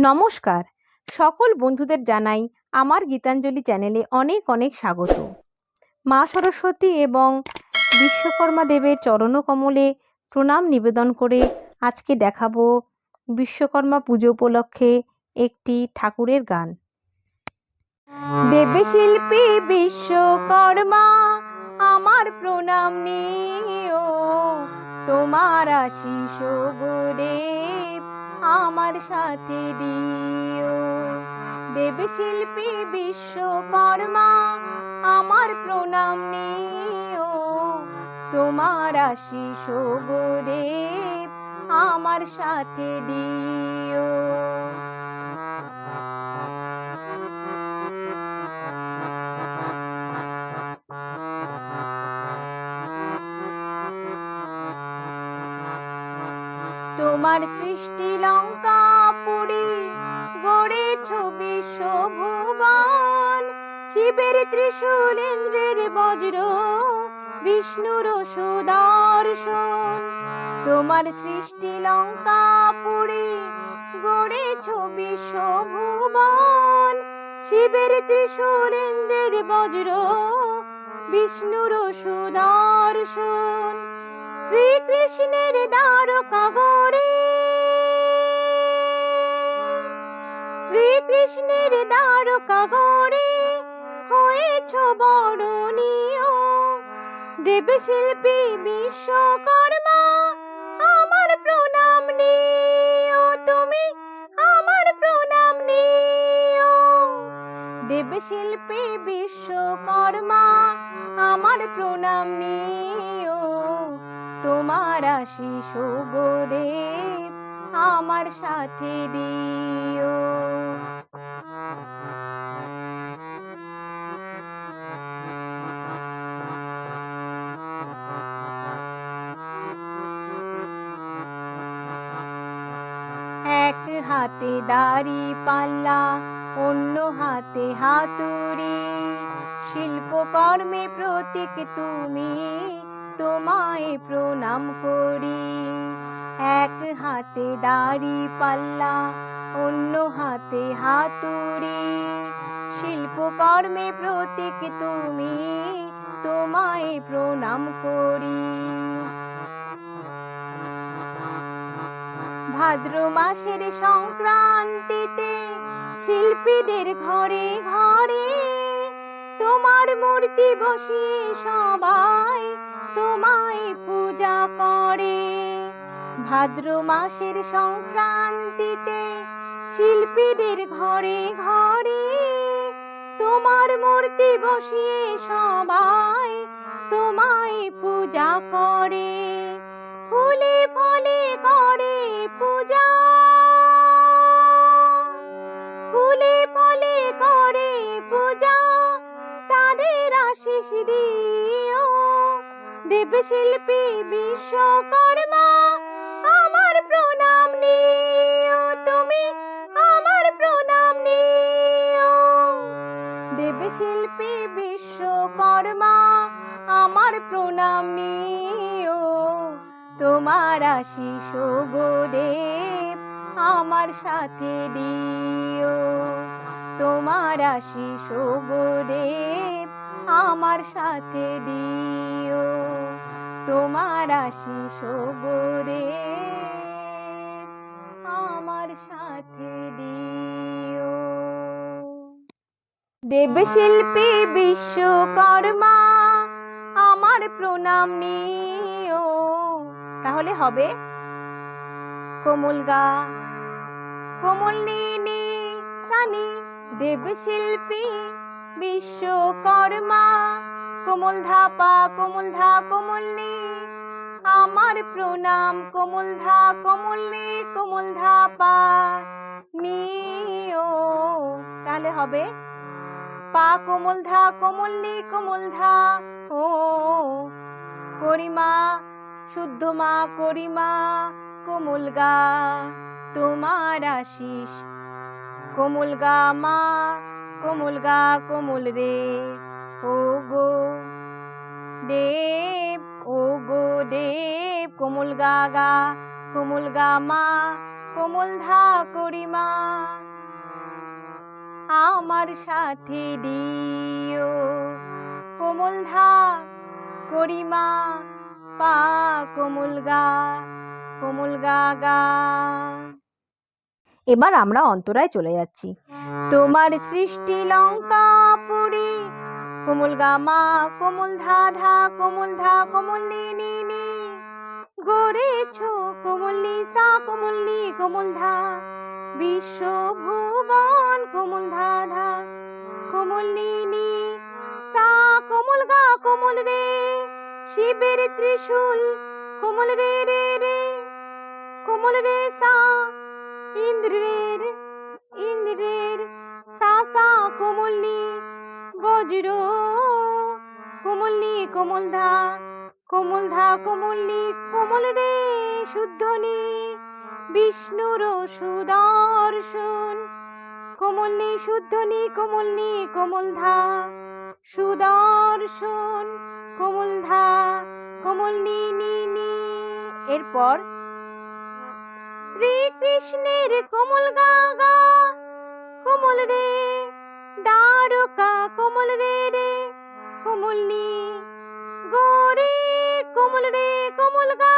নমস্কার, সকল বন্ধুদের জানাই আমার গীতাঞ্জলি চ্যানেলে অনেক অনেক স্বাগত। মা সরস্বতী এবং বিশ্বকর্মা দেবের চরণকমলে প্রণাম নিবেদন করে আজকে দেখাবো বিশ্বকর্মা পুজো উপলক্ষে একটি ঠাকুরের গান। দেবশিল্পী বিশ্বকর্মা আমার প্রণাম নিও, তোমার আশিস গুরুদেব আমার সাথে দিও। দেবশিল্পী বিশ্বকর্মা আমার প্রণাম নিও, তোমার আশিস গুরুদেব আমার সাথে দিও। তোমার সৃষ্টি লঙ্কা পুরী গড়েছ বিশ্বভুবন, শিবের ত্রিশূল ইন্দ্রের বজ্র বিষ্ণুর সুদর্শন। তোমার সৃষ্টি লঙ্কা পুরী গড়েছ বিশ্বভুবন, শিবের ত্রিশূল ইন্দ্রের বজ্র বিষ্ণুর সুদর্শন। শ্রীকৃষ্ণের দ্বারকা গড়ে, শ্রীকৃষ্ণের দ্বারকা গড়ে হয়েছ বরণীয়। দেবশিল্পী বিশ্বকর্মা আমার প্রণাম নিও, তুমি আমার প্রণাম নিও। দেবশিল্পী বিশ্বকর্মা আমার প্রণাম নিও, তোমার আশিস গুরুদেব আমার সাথে দিও। এক হাতে দাড়ি পাল্লা, অন্য হাতে হাতুড়ি, শিল্পকর্মে প্রতীক তুমি, তোমায় প্রণাম করি। এক হাতে দাড়ি পাল্লা, অন্য হাতে হাতুড়ি, শিল্পকর্মে প্রতীক তুমি, তোমায় প্রণাম করি। ভাদ্র মাসের সংক্রান্তিতে শিল্পীদের ঘরে ঘরে তোমার মূর্তি বসিয়ে সবাই তোমায় পূজা করে। ভাদ্র মাসের সংক্রান্তিতে শিল্পীদের ঘরে ঘরে তোমার মূর্তি বসিয়ে সবাই তোমায় পূজা করে। ফুলে ফলে করে পূজা, ফুলে ফলে করে পূজা, তাদের আশিস দিও। দেবশিল্পী বিশ্বকর্মা আমার প্রণাম নিও, তুমি আমার প্রণাম নিও। দেবশিল্পী বিশ্বকর্মা আমার প্রণাম নিও, তোমার আশিস গুরুদেব আমার সাথে দিও। তোমার আশিস গুরুদেব আমার সাথে দিও, তোমার আশিস গুরুদেব আমার সাথে দিও। দেবশিল্পী বিশ্বকর্মা আমার প্রণাম নিও। তাহলে হবে কোমলগা কোমলনি সানি। দেবশিল্পী বিশ্বকর্মা কোমল ধাপা কোমল ধা কোমলনি আমার প্রণাম। কোমল ধা কোমলনি কোমল ধাপা নিও। তাহলে হবে পা কোমল ধা কোমলনি কোমল ধা ও করিমা শুদ্ধ মা করিমা কোমল গা, তোমার আশিস কোমল গা মা কোমল গা কোমল রে। ও গো দেব, ও গো দেব কোমল গা গা কোমল গা মা কোমল ধা করিমা আমার সাথে দিও কোমল ধা করিমা পা কোমল গা গা। এবার আমরা অন্তরায় চলে যাচ্ছি। তোমার সৃষ্টি লঙ্কা পুরি কোমল গা মা কোমল ধা ধা কোমল ধা কোমল নি নি নি গড়েছ কোমল নি সা কোমল নি কোমল ধা বিশ্ব ভুবন কোমল ধা ধা কোমল নি নি সা কোমল গা কোমল রে শিবের ত্রিশূল কোমল রে রে রে কোমল রে সা ইন্দ্রের সা সা কোমল নি বজ্র কোমল নি কোমল ধা কোমল নি কোমল রে শুদ্ধ নি বিষ্ণুর সুদর্শন কোমল নি শুদ্ধ নি কোমল ধা সুদর্শন কোমল ধা কোমল নি নি নি। এরপর শ্রীকৃষ্ণের কোমল গা গা কোমল রে দ্বারকা কোমল রে রে কোমল নি গৌরী কোমল রে কোমল গা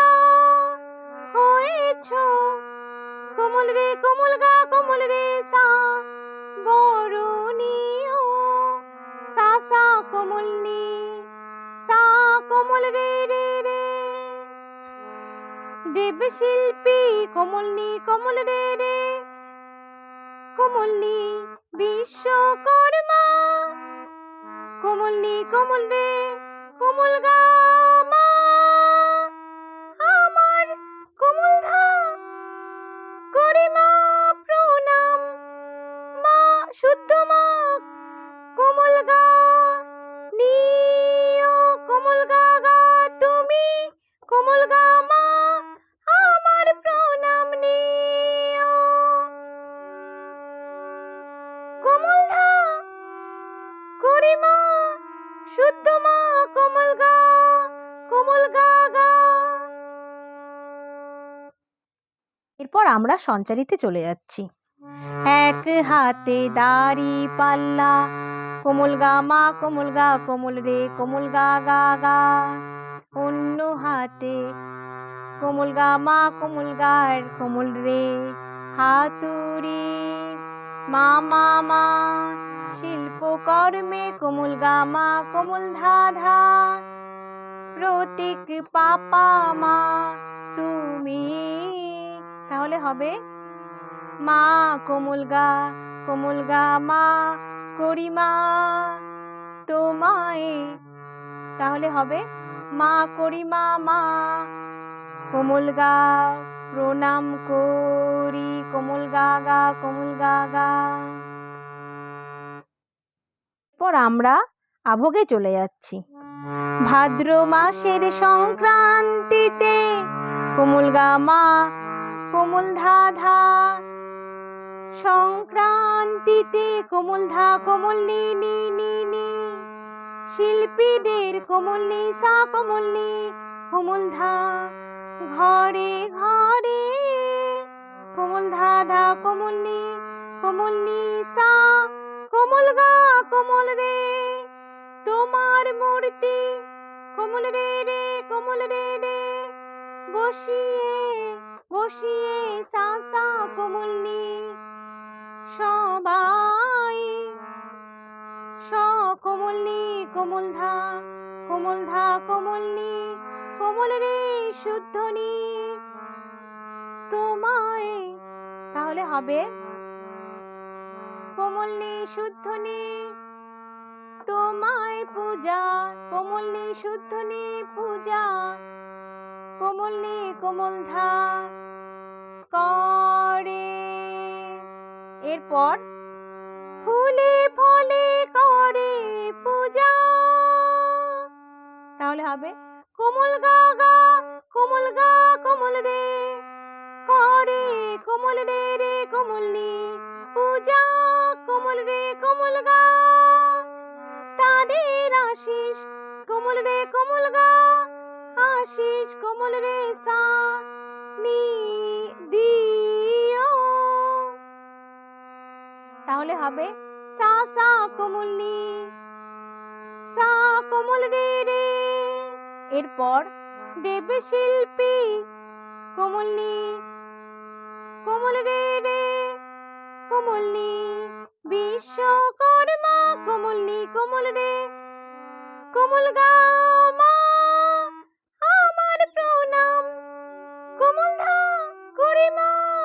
হয়েছ কোমল রে কোমল গা কোমল রে সা বরণীয় সা সা কোমল নি সা কোমল রে রে রে দেবশিল্পী কোমল রে রে কোমল নি বিশ্বকর্মা কোমল রে কোমল গা মা আমার কোমল ধা করিমা প্রণাম মা শুদ্ধ মা কোমল গা নিও কোমল গা গা তুমি কোমল গা মা আমার প্রণাম নিও কোমল ধা করিমা শুদ্ধ মা কোমল গা গা। এরপর আমরা সঞ্চারিতে চলে যাচ্ছি। এক হাতে দাড়ি পাল্লা কোমল গা মা কোমল গা কোমল রে কোমল গা গা গা অন্য হাতে কোমল গা মা কোমল গার কোমল রে হাতুড়ি মা মা মা শিল্পকর্মে কোমল গা মা কোমল ধা ধা প্রতীক পাপা মা তুমি তাহলে হবে মা কোমল গা মা করিমা তোমায় তাহলে হবে মা করিমা মা কোমল গা প্রণাম করি কোমল গা গা। পর আমরা আভোগে চলে যাচ্ছি। ভাদ্র মাসের সংক্রান্তিতে কোমল গা মা কোমল ধা ধা সংক্রান্তিতে কোমল ধা কোমল নি নি নি নি শিল্পীদের কোমল নি সা কোমল নি কোমল ধা ঘরে ঘরে কোমল ধা ধা কোমল নি সা কোমল গা কোমল রে তোমার মূর্তি কোমল রে রে কোমল রে রে বসিয়ে সা সা কোমল নি সবাই স কোমল নি কোমল ধা কোমল নি কোমল রে শুদ্ধ নি তোমায় তাহলে হবে কোমল নি শুদ্ধ নি তোমায় পূজা কোমল নি শুদ্ধ নি পূজা কোমল নি কোমল ধা করে। এরপর ফুলে ফলে করে পূজা তাহলে হবে কোমল গা গা কোমল রে করে কোমল রে রে কোমল নি পূজা কোমল রে কোমল গা তাদের আশিস কোমল রে কোমল গা আশিস কোমল রে সা নি দিও তাহলে হবে সা সা কোমলনি, সা কোমল রে রে। এরপর দেবশিল্পী কোমলনি, কোমল রে রে, কোমলনি। বিশ্বকর্মা কোমলনি, কোমল রে, কোমল গা মা, আমার প্রণাম, কোমল ধা গরিমা।